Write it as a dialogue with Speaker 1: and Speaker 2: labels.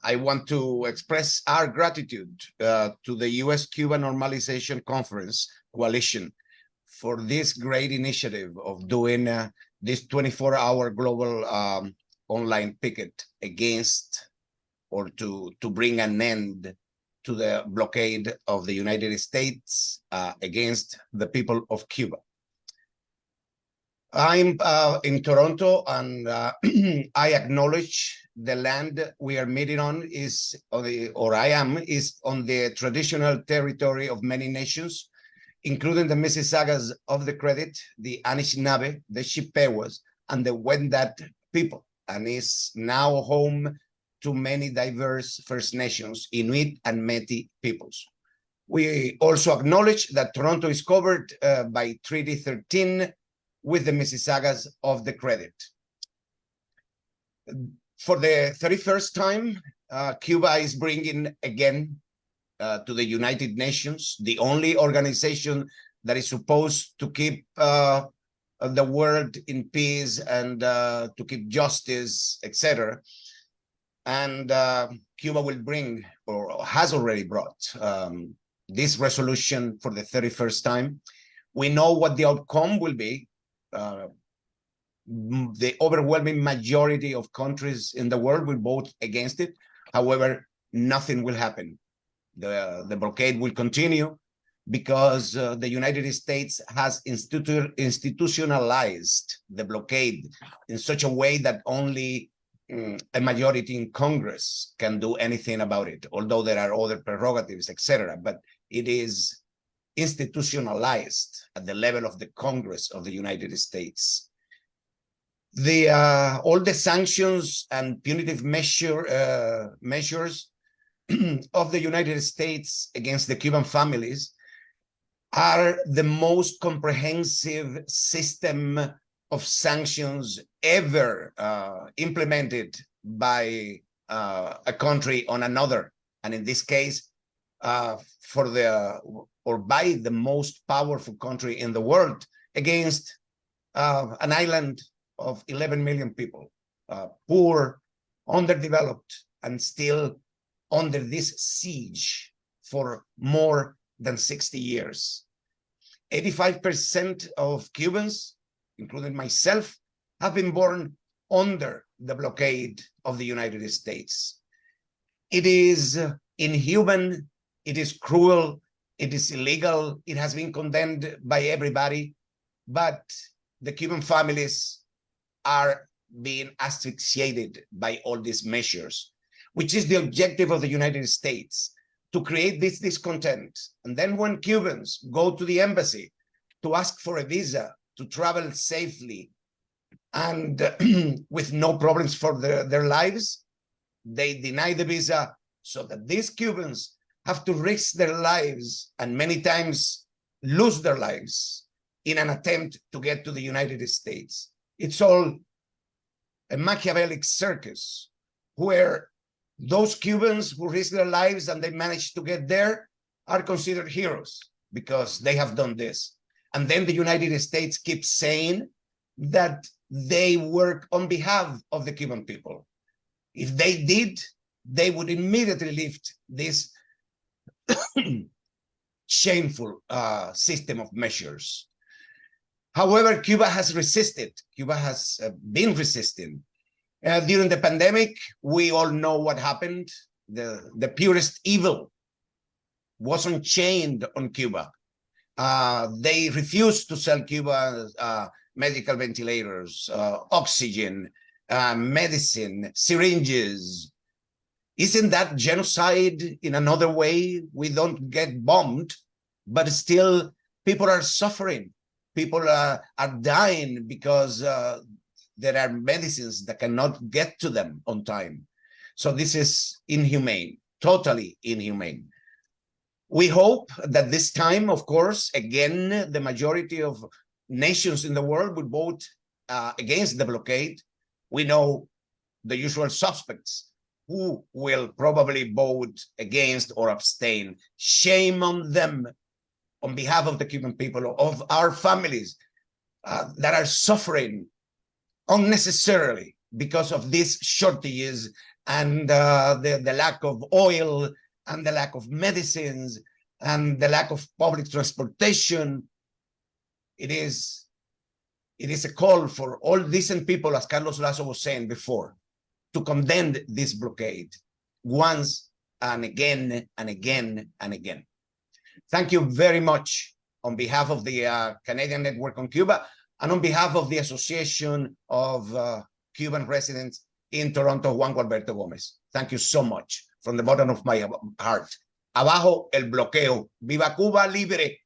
Speaker 1: I want to express our gratitude to the US-Cuba Normalization Conference Coalition for this great initiative of doing this 24-hour global online picket against or to bring an end to the blockade of the United States against the people of Cuba. I'm in Toronto, and I acknowledge the land we are meeting on is on the traditional territory of many nations, including the Mississaugas of the Credit, the Anishinaabe, the Chippewas, and the Wendat people, and is now home to many diverse First Nations, Inuit, and Métis peoples. We also acknowledge that Toronto is covered by Treaty 13 with the Mississaugas of the Credit. For the 31st time, Cuba is bringing again to the United Nations, the only organization that is supposed to keep the world in peace and to keep justice, etc. And Cuba will bring, or has already brought, this resolution for the 31st time. We know what the outcome will be. The overwhelming majority of countries in the world will vote against it. However, nothing will happen. The blockade will continue because the United States has institutionalized the blockade in such a way that only a majority in Congress can do anything about it, although there are other prerogatives, etc. But it is institutionalized at the level of the Congress of the United States. All the sanctions and punitive measures of the United States against the Cuban families are the most comprehensive system of sanctions ever implemented by a country on another, and in this case, by the most powerful country in the world against an island of 11 million people, poor, underdeveloped, and still under this siege for more than 60 years. 85% of Cubans, including myself, have been born under the blockade of the United States. It is inhuman, it is cruel, it is illegal, it has been condemned by everybody, but the Cuban families are being asphyxiated by all these measures, which is the objective of the United States, to create this discontent. And then when Cubans go to the embassy to ask for a visa to travel safely and with no problems for their lives, they deny the visa, so that these Cubans have to risk their lives and many times lose their lives in an attempt to get to the United States. It's all a Machiavellic circus where those Cubans who risk their lives and they manage to get there are considered heroes because they have done this. And then the United States keeps saying that they work on behalf of the Cuban people. If they did, they would immediately lift this shameful system of measures. However, Cuba has resisted. Cuba has been resisting. During the pandemic, we all know what happened. The purest evil was unchained on Cuba. They refused to sell Cuba medical ventilators, oxygen, medicine, syringes. Isn't that genocide in another way? We don't get bombed, but still people are suffering. People are dying because there are medicines that cannot get to them on time. So this is inhumane, totally inhumane. We hope that this time, of course, again, the majority of nations in the world would vote against the blockade. We know the usual suspects who will probably vote against or abstain. Shame on them on behalf of the Cuban people, of our families that are suffering unnecessarily because of these shortages and the lack of oil, and the lack of medicines, and the lack of public transportation. It is a call for all decent people, as Carlos Lazo was saying before, to condemn this blockade once and again and again and again. Thank you very much on behalf of the Canadian Network on Cuba and on behalf of the Association of Cuban Residents in Toronto, Juan Gualberto Gómez. Thank you so much from the bottom of my heart. Abajo el bloqueo. Viva Cuba libre.